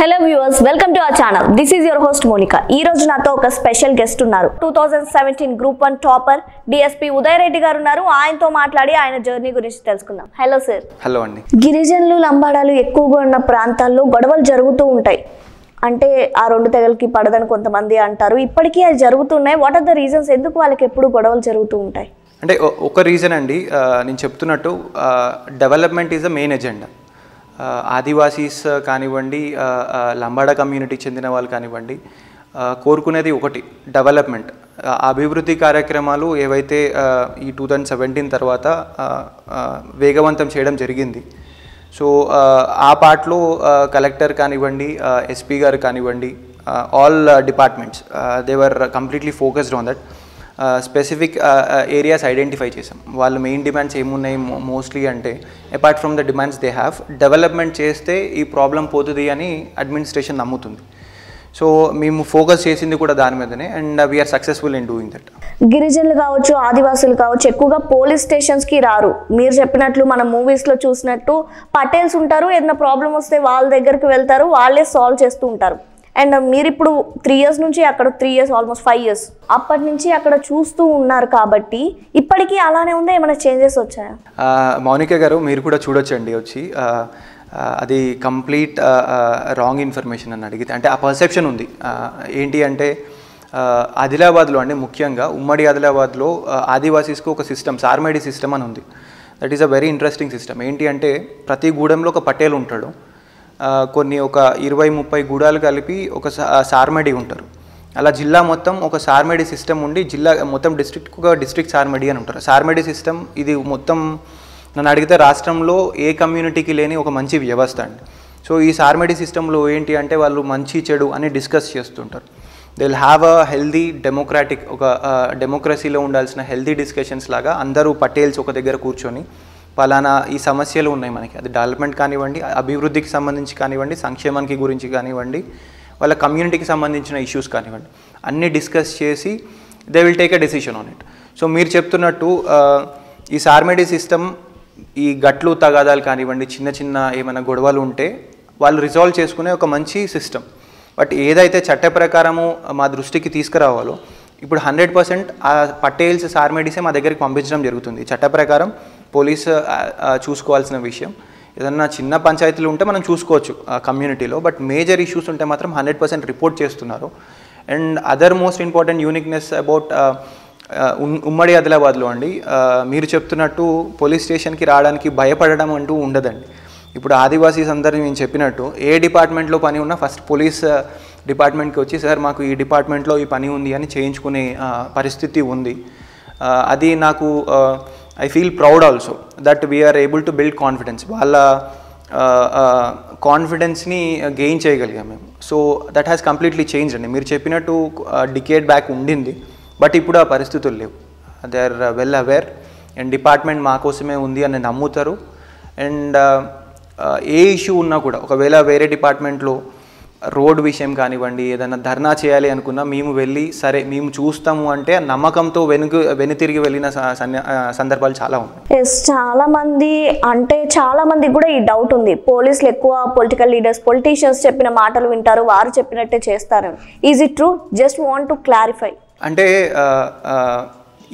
Hello viewers, welcome to our channel. This is your host Monica. ఈ రోజు నాతో ఒక స్పెషల్ గెస్ట్ ఉన్నారు. 2017 group 1 topper DSP Uday Reddy garu ఉన్నారు. ఆయనతో మాట్లాడి ఆయన జర్నీ గురించి తెలుసుకుందాం. Hello sir. హలో అండి. గిరిజనులు లంబాడాలు ఎక్కువగా ఉన్న ప్రాంతాల్లో గొడవలు జరుగుతూ ఉంటాయి. అంటే ఆ రెండు తెగలకి పడదని కొంతమంది అంటారు. ఇప్పటికీ అది జరుగుతున్నాయి. What are the reasons? ఎందుకు వాళ్ళకి ఎప్పుడు గొడవలు జరుగుతూ ఉంటాయి? అంటే ఒక రీజన్ అండి, నేను చెప్తున్నట్టు development is the main agenda. Adivasis కానివ్వండి, లంబాడా కమ్యూనిటీకి చెందిన వాళ్ళు కానివ్వండి, కోరుకునేది ఒకటి, డెవలప్మెంట్. అభివృద్ధి కార్యక్రమాలు ఏవైతే ఈ 2017 తర్వాత వేగవంతం చేయడం జరిగింది. సో ఆ పార్ట్లో కలెక్టర్ కానివ్వండి, ఎస్పీ గారు కానివ్వండి, all departments they were completely focused on that. Specific areas identify చేసాం. వాళ్ళ మెయిన్ డిమాండ్స్ ఏమున్నాయి మోస్ట్లీ అంటే, apart from the demands they have, development చేస్తే ఈ ప్రాబ్లం పోతుంది అని అడ్మినిస్ట్రేషన్ నమ్ముతుంది. సో మేము ఫోకస్ చేసింది కూడా దాని మీదనే, and we are successful in doing that. గిరిజనులు కావచ్చు, ఆదివాసులు కావచ్చు, ఎక్కువగా పోలీస్ స్టేషన్స్కి రారు. మీరు చెప్పినట్లు మనం మూవీస్లో చూసినట్టు పటేల్స్ ఉంటారు. ఏదైనా ప్రాబ్లం వస్తే వాళ్ళ దగ్గరికి వెళ్తారు, వాళ్ళే సాల్వ్ చేస్తూ ఉంటారు. అండ్ మీరు ఇప్పుడు 3 years నుంచి అక్కడ, 3 years ఆల్మోస్ట్ 5 years అప్పటి నుంచి అక్కడ చూస్తూ ఉన్నారు కాబట్టి ఇప్పటికీ అలానే ఉందా? ఏమైనా చేంజెస్ వచ్చాయా? మౌనిక గారు, మీరు కూడా చూడొచ్చండి వచ్చి. అది కంప్లీట్ రాంగ్ ఇన్ఫర్మేషన్ అని అడిగితే, అంటే ఆ పర్సెప్షన్ ఉంది. ఏంటి అంటే, ఆదిలాబాద్లో అండి, ముఖ్యంగా ఉమ్మడి ఆదిలాబాద్లో ఆదివాసీస్కి ఒక సిస్టమ్, సార్మేడి సిస్టమ్ అని ఉంది. That is a very interesting system. ఏంటి అంటే, ప్రతి గూడెంలో ఒక పటేల్ ఉంటాడు. కొన్ని ఒక 20-30 గూడాలు కలిపి ఒక సార్మేడి ఉంటారు. అలా జిల్లా మొత్తం ఒక సార్మేడి సిస్టమ్ ఉండి, జిల్లా మొత్తం డిస్ట్రిక్ట్కి ఒక డిస్ట్రిక్ట్ సార్మేడి అని ఉంటారు. సార్మేడి సిస్టమ్ ఇది మొత్తం నన్ను అడిగితే రాష్ట్రంలో ఏ కమ్యూనిటీకి లేని ఒక మంచి వ్యవస్థ అండి. సో ఈ సార్మేడి సిస్టంలో ఏంటి అంటే, వాళ్ళు మంచి చెడు అని డిస్కస్ చేస్తుంటారు. They will have a healthy democratic, ఒక డెమోక్రసీలో ఉండాల్సిన హెల్దీ డిస్కషన్స్ లాగా అందరూ పటేల్స్ ఒక దగ్గర కూర్చొని, పలానా ఈ సమస్యలు ఉన్నాయి మనకి, అది డెవలప్మెంట్ కానివ్వండి, అభివృద్ధికి సంబంధించి కానివ్వండి, సంక్షేమానికి గురించి కానివ్వండి, వాళ్ళ కమ్యూనిటీకి సంబంధించిన ఇష్యూస్ కానివ్వండి, అన్నీ డిస్కస్ చేసి they will take a decision on it. So మీరు చెప్తున్నట్టు ఈ సార్మేడి సిస్టమ్, ఈ గట్లు తగాదాలు కానివ్వండి, చిన్న చిన్న ఏమైనా గొడవలు ఉంటే వాళ్ళు రిజాల్వ్ చేసుకునే ఒక మంచి సిస్టమ్. బట్ ఏదైతే చట్ట ప్రకారము మా దృష్టికి తీసుకురావాలో, ఇప్పుడు 100% ఆ పటేల్స్, సార్మేడీసే మా దగ్గరికి పంపించడం జరుగుతుంది. చట్ట ప్రకారం పోలీసు చూసుకోవాల్సిన విషయం. ఏదన్నా చిన్న పంచాయతీలు ఉంటే మనం చూసుకోవచ్చు కమ్యూనిటీలో, బట్ మేజర్ ఇష్యూస్ ఉంటే మాత్రం 100% రిపోర్ట్ చేస్తున్నారు. And other most important uniqueness about ఉమ్మడి ఆదిలాబాద్లో అండి, మీరు చెప్తున్నట్టు పోలీస్ స్టేషన్కి రావడానికి భయపడడం అంటూ ఉండదండి. ఇప్పుడు ఆదివాసీస్ అందరినీ నేను చెప్పినట్టు, ఏ డిపార్ట్మెంట్లో పని ఉన్నా ఫస్ట్ పోలీస్ డిపార్ట్మెంట్కి వచ్చి, సార్ మాకు ఈ డిపార్ట్మెంట్లో ఈ పని ఉంది అని చేయించుకునే పరిస్థితి ఉంది. అది నాకు I feel proud also that we are able to build confidence. వాళ్ళ కాన్ఫిడెన్స్ని గెయిన్ చేయగలిగాం మేము. So that has completely change అండి. మీరు చెప్పినట్టు డికేడ్ బ్యాక్ ఉండింది, బట్ ఇప్పుడు ఆ పరిస్థితులు లేవు. They are well aware, and department మా కోసమే ఉంది అని నమ్ముతారు. అండ్ ఏ ఇష్యూ ఉన్నా కూడా, ఒకవేళ వేరే డిపార్ట్మెంట్లో రోడ్ విషయం కానివ్వండి, ఏదైనా ధర్నా చేయాలి అనుకున్నా మేము వెళ్ళి, సరే మేము చూస్తాము అంటే నమ్మకంతో వెనుతిరిగి వెళ్ళిన సందర్భాలు చాలా ఉన్నాయి. ఎస్, చాలా మందికి కూడా ఈ డౌట్ ఉంది, పోలీసులు ఎక్కువ పొలిటికల్ లీడర్స్, పొలిటీషియన్స్ చెప్పిన మాటలు వింటారు, వారు చెప్పినట్టే చేస్తారు. Is it true? Just want to clarify. అంటే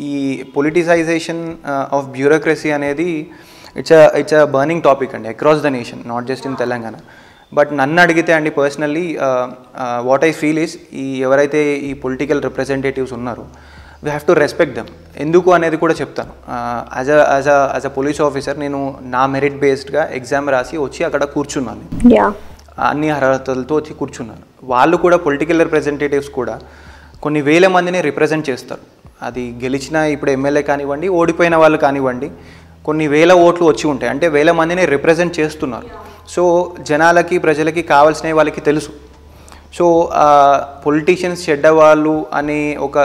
ఈ పొలిటిసైజేషన్ ఆఫ్ బ్యూరోక్రసీ అనేది ఇట్స్ అ బర్నింగ్ టాపిక్ అండి, across the nation, not just in Telangana. But నన్ను అడిగితే అండి, personally what I feel is, ఎవరైతే ఈ పొలిటికల్ రిప్రజెంటేటివ్స్ ఉన్నారో, we have to respect them. ఎందుకు అనేది కూడా చెప్తాను. యాజ్ అ పోలీస్ ఆఫీసర్ నేను నా మెరిట్ బేస్డ్గా ఎగ్జామ్ రాసి వచ్చి అక్కడ కూర్చున్నాను. అన్ని అర్హతలతో వచ్చి కూర్చున్నాను. వాళ్ళు కూడా, పొలిటికల్ రిప్రజెంటేటివ్స్ కూడా కొన్ని వేల మందిని రిప్రజెంట్ చేస్తారు. అది గెలిచిన ఇప్పుడు ఎమ్మెల్యే కానివ్వండి, ఓడిపోయిన వాళ్ళు కానివ్వండి, కొన్ని వేల ఓట్లు వచ్చి ఉంటాయి. అంటే వేల మందిని రిప్రజెంట్ చేస్తున్నారు. సో జనాలకి, ప్రజలకి కావాల్సినవి వాళ్ళకి తెలుసు. సో పొలిటీషియన్స్ చెడ్డవాళ్ళు అనే ఒక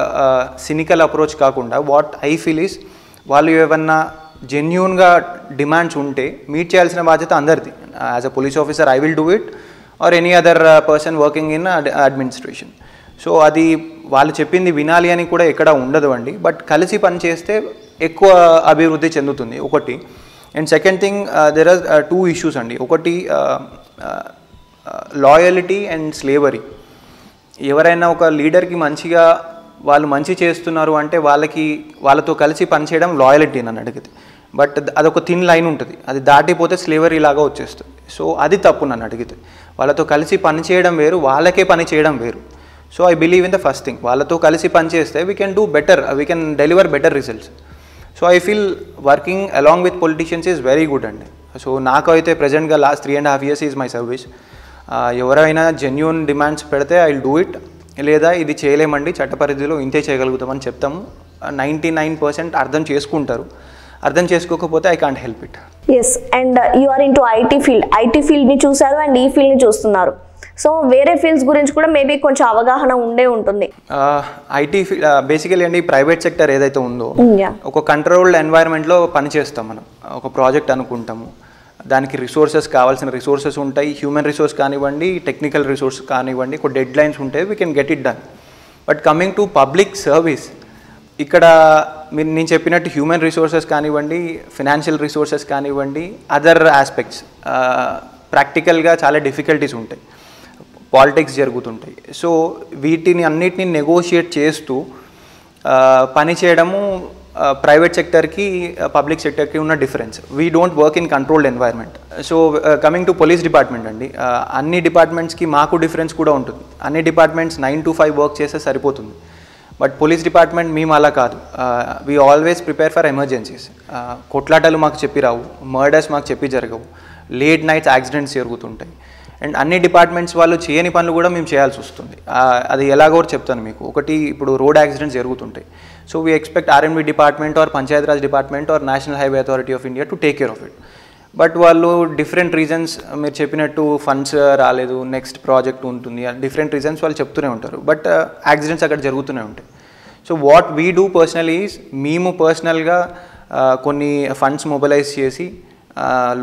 సినికల్ అప్రోచ్ కాకుండా, వాట్ ఐ ఫీల్ ఈస్, వాళ్ళు ఏమన్నా జెన్యూన్గా డిమాండ్స్ ఉంటే మీట్ చేయాల్సిన బాధ్యత అందరిది. As a police officer I will do it, or any other person working in administration. So అది వాళ్ళు చెప్పింది వినాలి అని కూడా ఎక్కడ ఉండదు అండి. బట్ కలిసి పనిచేస్తే ఎక్కువ అభివృద్ధి చెందుతుంది ఒకటి. And second thing, there are 2 issues అండి. ఒకటి లాయల్టీ అండ్ స్లేవరీ. ఎవరైనా ఒక లీడర్కి మంచిగా వాళ్ళు మంచి చేస్తున్నారు అంటే వాళ్ళతో కలిసి పనిచేయడం లాయల్టీ నన్ను అడిగితే. బట్ అదొక థిన్ లైన్ ఉంటుంది, అది దాటిపోతే స్లేవరీ లాగా వచ్చేస్తుంది. సో అది తప్పు నన్ను అడిగితే. వాళ్ళతో కలిసి పని చేయడం వేరు, వాళ్ళకే పని చేయడం వేరు. So I believe in the first thing, వాళ్ళతో కలిసి పని చేస్తే we can do better, we can deliver better results. So I feel working along with politicians is very good అండి. సో నాకు అయితే ప్రజెంట్గా last 3.5 years is my service. ఎవరైనా genuine demands పెడితే ఐ విల్ డూ ఇట్, లేదా ఇది చేయలేమండి చట్ట పరిధిలో ఇంతే చేయగలుగుతామని చెప్తాము. 99% అర్థం చేసుకుంటారు. అర్థం చేసుకోకపోతే I can't help it. Yes, and you are in to IT ఫీల్డ్ని చూసారు అండ్ ఈ ఫీల్డ్ని చూస్తున్నారు. సో వేరే ఫీల్డ్స్ గురించి కూడా మేబీ కొంచెం అవగాహన ఉండే ఉంటుంది. ఐటీ బేసికలీ అండి ప్రైవేట్ సెక్టర్ ఏదైతే ఉందో ఒక కంట్రోల్డ్ ఎన్వైరన్మెంట్లో పనిచేస్తాం మనం. ఒక ప్రాజెక్ట్ అనుకుంటాము, దానికి రిసోర్సెస్ కావాల్సిన రిసోర్సెస్ ఉంటాయి, హ్యూమన్ రిసోర్స్ కానివ్వండి, టెక్నికల్ రిసోర్స్ కానివ్వండి, ఒక డెడ్ లైన్స్ ఉంటాయి, we can get it done. But coming to public service, ఇక్కడ నేను చెప్పినట్టు హ్యూమన్ రిసోర్సెస్ కానివ్వండి, ఫినాన్షియల్ రిసోర్సెస్ కానివ్వండి, అదర్ ఆస్పెక్ట్స్ ప్రాక్టికల్గా చాలా డిఫికల్టీస్ ఉంటాయి, పాలిటిక్స్ జరుగుతుంటాయి. సో వీటిని అన్నిటిని నెగోషియేట్ చేస్తూ పని చేయడము ప్రైవేట్ సెక్టర్కి పబ్లిక్ సెక్టర్కి ఉన్న difference. We don't work in controlled environment. So coming to police department అండి, అన్ని డిపార్ట్మెంట్స్కి మాకు డిఫరెన్స్ కూడా ఉంటుంది. అన్ని డిపార్ట్మెంట్స్ 9 to 5 వర్క్ చేస్తే సరిపోతుంది. బట్ పోలీస్ డిపార్ట్మెంట్ మేము అలా కాదు. We always prepare for emergencies. కొట్లాటలు మాకు చెప్పి రావు, మర్డర్స్ మాకు చెప్పి జరగవు, లేట్ నైట్స్ యాక్సిడెంట్స్ జరుగుతుంటాయి. అండ్ అన్ని డిపార్ట్మెంట్స్ వాళ్ళు చేయని పనులు కూడా మేము చేయాల్సి వస్తుంది. అది ఎలాగో చెప్తాను మీకు. ఒకటి, ఇప్పుడు రోడ్ యాక్సిడెంట్స్ జరుగుతుంటాయి. So we expect R and B department or Panchayati Raj department or National Highway Authority of India to take care of it. But వాళ్ళు డిఫరెంట్ రీజన్స్, మీరు చెప్పినట్టు ఫండ్స్ రాలేదు, నెక్స్ట్ ప్రాజెక్ట్ ఉంటుంది, డిఫరెంట్ రీజన్స్ వాళ్ళు చెప్తూనే ఉంటారు. బట్ యాక్సిడెంట్స్ అక్కడ జరుగుతూనే ఉంటాయి. So what we do personally is, మేము పర్సనల్గా కొన్ని ఫండ్స్ మొబిలైజ్ చేసి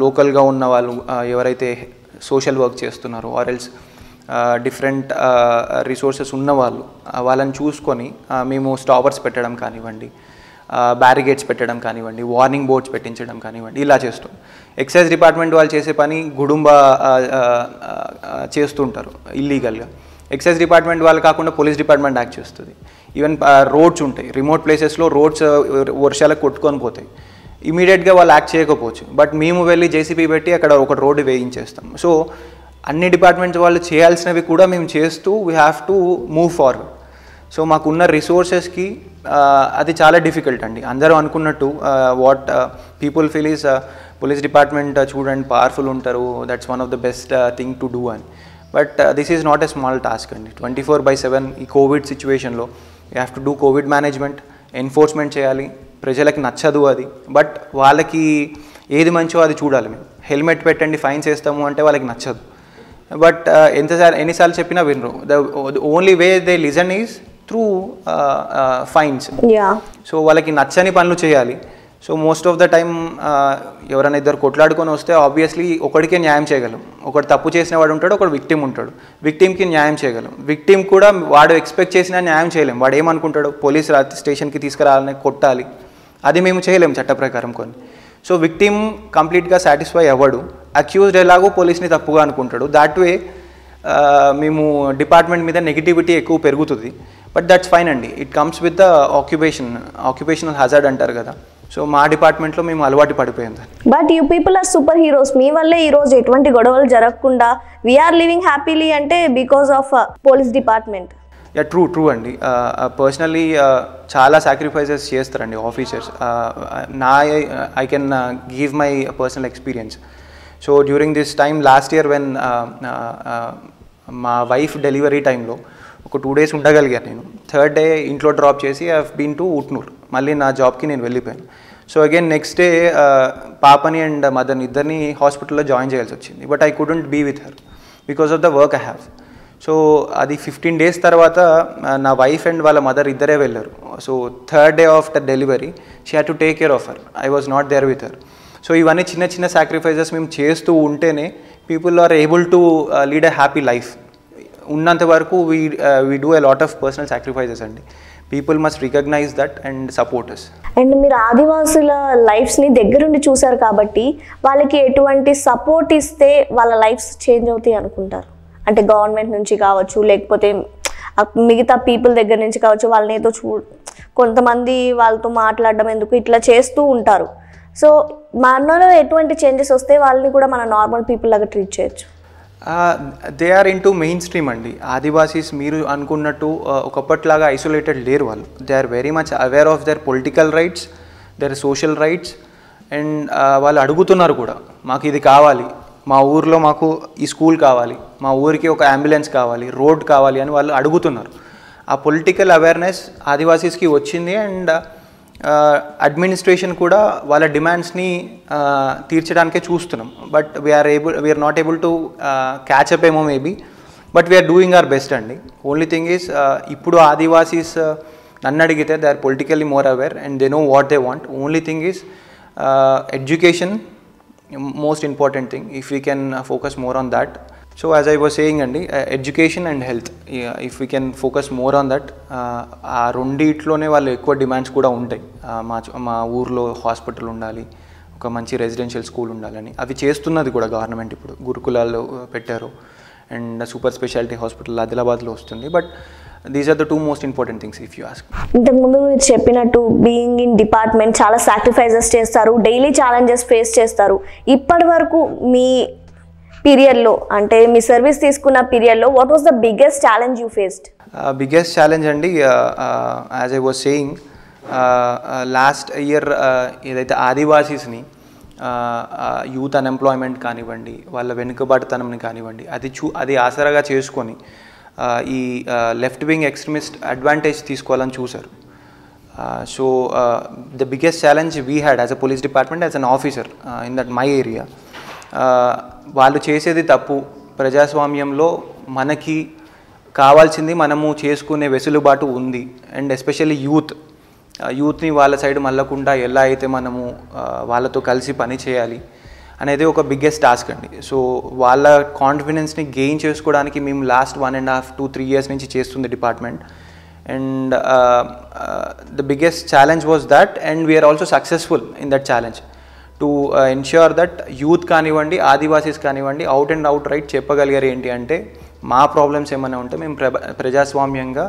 లోకల్గా ఉన్న వాళ్ళు ఎవరైతే సోషల్ వర్క్ చేస్తున్నారు ఆర్ ఎల్స్ డిఫరెంట్ రిసోర్సెస్ ఉన్నవాళ్ళు, వాళ్ళని చూసుకొని మేము స్టాపర్స్ పెట్టడం కానివ్వండి, బ్యారిగేడ్స్ పెట్టడం కానివ్వండి, వార్నింగ్ బోర్డ్స్ పెట్టించడం కానివ్వండి, ఇలా చేస్తాం. ఎక్సైజ్ డిపార్ట్మెంట్ వాళ్ళు చేసే పని గుడుంబ చేస్తుంటారు ఇల్లీగల్గా. ఎక్సైజ్ డిపార్ట్మెంట్ వాళ్ళు కాకుండా పోలీస్ డిపార్ట్మెంట్ యాక్ట్ చేస్తుంది. ఈవెన్ రోడ్స్ ఉంటాయి, రిమోట్ ప్లేసెస్లో రోడ్స్ వర్షాలకు కొట్టుకొని పోతాయి, ఇమీడియట్గా వాళ్ళు యాక్ట్ చేయకపోవచ్చు. బట్ మేము వెళ్ళి జేసీబీ పెట్టి అక్కడ ఒక రోడ్డు వేయించేస్తాం. సో అన్ని డిపార్ట్మెంట్స్ వాళ్ళు చేయాల్సినవి కూడా మేము చేస్తూ we have to move forward. So మాకున్న రిసోర్సెస్కి అది చాలా డిఫికల్ట్ అండి. అందరూ అనుకున్నట్టు what people feel is police department చూడండి పవర్ఫుల్ ఉంటారు, that's one of the best thing to do అని. But this is not a small task అండి. 24/7 ఈ కోవిడ్ సిచ్యువేషన్లో you have to do COVID management, enforcement చేయాలి. ప్రజలకి నచ్చదు అది, బట్ వాళ్ళకి ఏది మంచో అది చూడాలి. మేము హెల్మెట్ పెట్టండి ఫైన్స్ వేస్తాము అంటే వాళ్ళకి నచ్చదు. బట్ ఎన్నిసార్లు చెప్పినా వినరు. The only way they listen is through fines. So వాళ్ళకి నచ్చని పనులు చేయాలి. So most of the time ఎవరైనా ఇద్దరు కొట్లాడుకొని వస్తే ఆబ్వియస్లీ ఒకడికే న్యాయం చేయగలం. ఒకడు తప్పు చేసిన వాడు ఉంటాడు, ఒకడు విక్టిమ్ ఉంటాడు. విక్టిమ్కి న్యాయం చేయగలం, విక్టిమ్ కూడా వాడు ఎక్స్పెక్ట్ చేసిన న్యాయం చేయలేం. వాడు ఏమనుకుంటాడు, పోలీస్ స్టేషన్కి తీసుకురావాలని, కొట్టాలి, అది మేము చేయలేము చట్ట ప్రకారం కొన్ని. సో విక్టిమ్ కంప్లీట్గా సాటిస్ఫై అవ్వడు, అక్యూజ్డ్ ఎలాగో పోలీస్ని తప్పుగా అనుకుంటాడు. దాట్ వే మేము డిపార్ట్మెంట్ మీద నెగిటివిటీ ఎక్కువ పెరుగుతుంది. బట్ దట్స్ ఫైన్ అండి, it comes with the occupational hazard అంటారు కదా. సో మా డిపార్ట్మెంట్లో మేము అలవాటు పడిపోయింది. But you people are super heroes. మీ వల్లే ఈరోజు ఎటువంటి గొడవలు జరగకుండా వీఆర్ లివింగ్ హ్యాపీలీ అంటే because of police department. Yeah true అండి. పర్సనలీ చాలా సాక్రిఫైసెస్ చేస్తారండి officers. I can give my personal experience. So during this time last year when మా వైఫ్ డెలివరీ టైంలో ఒక 2 days ఉండగలిగాను నేను. 3rd day ఇంట్లో డ్రాప్ చేసి I have been to Utnoor, మళ్ళీ నా జాబ్కి నేను వెళ్ళిపోయాను. సో అగైన్ నెక్స్ట్ డే పాపని అండ్ మదర్ని ఇద్దరిని హాస్పిటల్లో జాయిన్ చేయాల్సి వచ్చింది. But I couldn't be with her because of the work I have. So అది 15 days తర్వాత నా వైఫ్ అండ్ వాళ్ళ మదర్ ఇద్దరే వెళ్ళారు. So 3rd day after delivery she had to take care of her. I was not there with her. So ఇవన్నీ చిన్న చిన్న sacrifices మేము చేస్తూ ఉంటేనే people are able to lead a happy life. ఉన్నంత వరకు we do a lot of personal sacrifices అండి. People must recognise that and support us. And మీరు ఆదివాసుల లైఫ్స్ని దగ్గరుండి చూసారు కాబట్టి వాళ్ళకి ఎటువంటి సపోర్ట్ ఇస్తే వాళ్ళ లైఫ్స్ చేంజ్ అవుతాయి అనుకుంటారు? అంటే గవర్నమెంట్ నుంచి కావచ్చు, లేకపోతే మిగతా పీపుల్ దగ్గర నుంచి కావచ్చు, వాళ్ళని ఏదో కొంతమంది వాళ్ళతో మాట్లాడడం ఎందుకు ఇట్లా చేస్తూ ఉంటారు. సో మనలో ఎటువంటి చేంజెస్ వస్తే వాళ్ళని కూడా మన నార్మల్ పీపుల్ లాగా ట్రీట్ చేయొచ్చు? They are in to mainstream అండి. ఆదివాసీస్ మీరు అనుకున్నట్టు ఒకప్పటిలాగా ఐసోలేటెడ్ లేరు వాళ్ళు. They are very much aware of their political rights, their social rights, and వాళ్ళు అడుగుతున్నారు కూడా, మాకు ఇది కావాలి, మా ఊరిలో మాకు ఈ స్కూల్ కావాలి, మా ఊరికి ఒక అంబులెన్స్ కావాలి, రోడ్ కావాలి అని వాళ్ళు అడుగుతున్నారు. ఆ పొలిటికల్ అవేర్నెస్ ఆదివాసీస్కి వచ్చింది. అండ్ అడ్మినిస్ట్రేషన్ కూడా వాళ్ళ డిమాండ్స్ని తీర్చడానికే చూస్తున్నాం. But we're not able to catch up ఏమో maybe, but we're doing our best అండి. ఓన్లీ థింగ్ ఈస్ ఇప్పుడు ఆదివాసీస్ నన్ను అడిగితే they are politically more aware and they know what they want. Only thing is education most important thing. If we can focus more on that. So as I was saying andi, education and health, if we can focus more on that, ఆ రెండిట్లోనే వాళ్ళు ఎక్కువ demands కూడా ఉంటాయి. మా ఊర్లో hospital ఉండాలి, ఒక మంచి రెసిడెన్షియల్ స్కూల్ ఉండాలని. అవి చేస్తున్నది కూడా గవర్నమెంట్. ఇప్పుడు గురుకులాల్లో పెట్టారు అండ్ సూపర్ స్పెషాలిటీ హాస్పిటల్ ఆదిలాబాద్లో వస్తుంది. But these are the 2 most important things if you ask. ఇంతకుముందు మీరు చెప్పినట్టు బీయింగ్ ఇన్ డిపార్ట్మెంట్ చాలా సాక్రిఫైజెస్ చేస్తారు, డైలీ ఛాలెంజెస్ ఫేస్ చేస్తారు. ఇప్పటి వరకు మీ పీరియడ్లో, అంటే మీ సర్వీస్ తీసుకున్న పీరియడ్లో, what was the biggest challenge you faced? Biggest challenge అండి, as I was saying, last year ఏదైతే ఆదివాసీస్ని యూత్ అన్ఎంప్లాయ్మెంట్ కానివ్వండి, వాళ్ళ వెనుకబాటుతనంని కానివ్వండి, అది ఆసరాగా చేసుకొని ఈ లెఫ్ట్ వింగ్ ఎక్స్ట్రీమిస్ట్ అడ్వాంటేజ్ తీసుకోవాలని చూశారు. So the biggest challenge we had as a police department, as an officer in that my area, వాళ్ళు చేసేది తప్పు. ప్రజాస్వామ్యంలో మనకి కావాల్సింది మనము చేసుకునే వెసులుబాటు ఉంది. అండ్ ఎస్పెషల్లీ యూత్ని వాళ్ళ సైడ్ మళ్ళకుండా ఎలా అయితే మనము వాళ్ళతో కలిసి పని చేయాలి అనేది ఒక బిగ్గెస్ట్ టాస్క్ అండి. సో వాళ్ళ కాన్ఫిడెన్స్ని గెయిన్ చేసుకోవడానికి మేము లాస్ట్ 1.5 to 3 years నుంచి చేస్తుంది department. And the biggest challenge was that, and we're also successful in that challenge to ensure that youth కానివ్వండి, ఆదివాసీస్ కానివ్వండి, అవుట్ అండ్ అవుట్ రైట్ చెప్పగలిగారు ఏంటి అంటే, మా ప్రాబ్లమ్స్ ఏమైనా ఉంటే మేము ప్రజాస్వామ్యంగా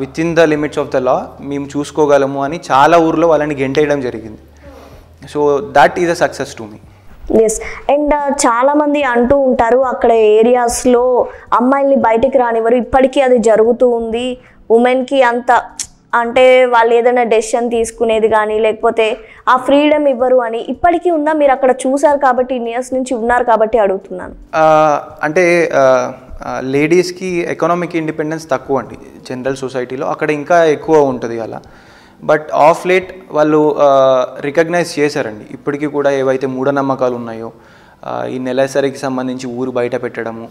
within the limits of the law మేము చూసుకోగలము అని చాలా ఊర్లో వాళ్ళని గెంటేయడం జరిగింది. So that is a success to me. Yes. And చాలామంది అంటూ ఉంటారు, అక్కడ ఏరియాస్లో అమ్మాయిల్ని బయటికి రానివ్వరు, ఇప్పటికీ అది జరుగుతూ ఉంది. ఉమెన్కి అంత, అంటే వాళ్ళు ఏదైనా డెసిషన్ తీసుకునేది కానీ లేకపోతే ఆ ఫ్రీడమ్ ఇవ్వరు అని ఇప్పటికీ ఉందా? మీరు అక్కడ చూసారు కాబట్టి, ఇన్ని ఇయర్స్ నుంచి ఉన్నారు కాబట్టి అడుగుతున్నాను. అంటే లేడీస్కి ఎకనామిక్ ఇండిపెండెన్స్ తక్కువ అండి జనరల్ సొసైటీలో, అక్కడ ఇంకా ఎక్కువ ఉంటుంది అలా. బట్ ఆఫ్ లేట్ వాళ్ళు రికగ్నైజ్ చేశారండి. ఇప్పటికీ కూడా ఏవైతే మూఢనమ్మకాలు ఉన్నాయో, ఈ నెలసరికి సంబంధించి ఊరు బయట పెట్టడము,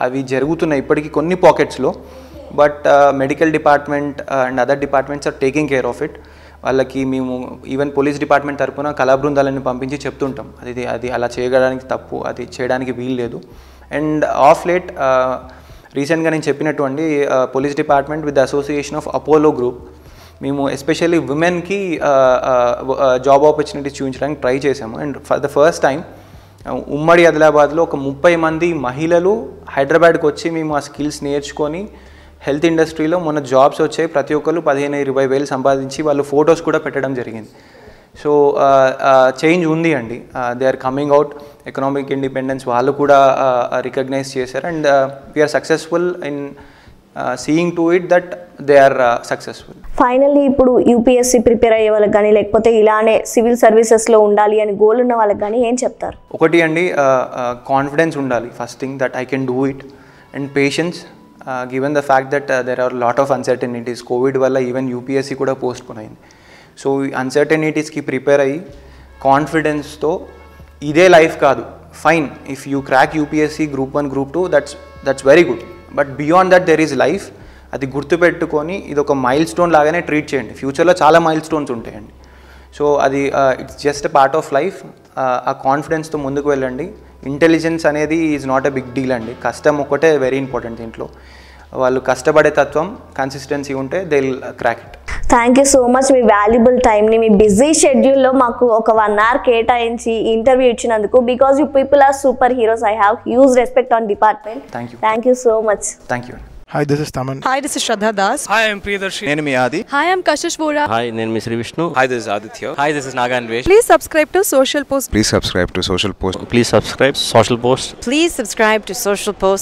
అవి జరుగుతున్నాయి ఇప్పటికీ కొన్ని పాకెట్స్లో. But medical department and other departments are taking care of it. వాళ్ళకి మేము ఈవెన్ పోలీస్ డిపార్ట్మెంట్ తరఫున కళా బృందాలను పంపించి చెప్తుంటాం, అది అలా చేయడానికి తప్పు, అది చేయడానికి వీలు లేదు. అండ్ ఆఫ్ లేట్ రీసెంట్గా నేను చెప్పినటువంటి police department with the association of Apollo group మేము ఎస్పెషల్లీ ఉమెన్కి జాబ్ ఆపర్చునిటీస్ చూపించడానికి ట్రై చేసాము. And for the first time ఉమ్మడి ఆదిలాబాద్లో ఒక 30 మంది మహిళలు హైదరాబాద్కి వచ్చి మేము ఆ స్కిల్స్ నేర్చుకొని హెల్త్ ఇండస్ట్రీలో మొన్న జాబ్స్ వచ్చాయి. ప్రతి ఒక్కరు 15-20 వేలు సంపాదించి వాళ్ళు ఫొటోస్ కూడా పెట్టడం జరిగింది. సో చేంజ్ ఉంది అండి. They are coming out, economic independence వాళ్ళు కూడా రికగ్నైజ్ చేశారు. And we are successful in seeing to it that they are successful. Finally ఇప్పుడు యూపీఎస్సీ ప్రిపేర్ అయ్యే వాళ్ళకి కానీ లేకపోతే ఇలానే సివిల్ సర్వీసెస్లో ఉండాలి అని గోల్ ఉన్న వాళ్ళకి కానీ ఏం చెప్తారు? ఒకటి అండి, కాన్ఫిడెన్స్ ఉండాలి first thing, that I can do it. And patience, given the fact that there are lot of uncertainties. Covid వల్ల ఈవెన్ యూపీఎస్సీ కూడా పోస్ట్పోన్ అయింది. సో ఈ అన్సర్టనిటీస్కి ప్రిపేర్ అయ్యి కాన్ఫిడెన్స్తో, ఇదే లైఫ్ కాదు, fine, if you crack UPSC Group 1 Group 2 that's very good. But beyond that there is life. అది గుర్తుపెట్టుకొని ఇది ఒక మైల్ స్టోన్ లాగానే ట్రీట్ చేయండి. ఫ్యూచర్లో చాలా మైల్ స్టోన్స్ ఉంటాయండి. సో అది it's just a part of life. ఆ కాన్ఫిడెన్స్తో ముందుకు వెళ్ళండి. ఇంటెలిజెన్స్ అనేది is not a big deal అండి. కష్టం ఒకటే వెరీ ఇంపార్టెంట్ దీంట్లో. వాళ్ళు కష్టపడే తత్వం, కన్సిస్టెన్సీ ఉంటే they will crack it. Thank you so much me valuable టైంని మీ బిజీ షెడ్యూల్లో మాకు ఒక 1 hour కేటాయించి ఇంటర్వ్యూ ఇచ్చినందుకు. Because you people are super heroes. I have huge respect on department. Thank you so much. Thank you. Hi, this is Taman. Hi, this is Shraddha Das. Hi, I'm Priyadarshi. నేను మీ ఆది. Hi, I'm Kashish Vora. Hi, నేను మీ Shri Vishnu. Hi, this is Aditya. Hi, this is Nagan Vesh. Please subscribe to Social Post. Please subscribe to Social Post. Please subscribe Social Post. Please subscribe to Social Post.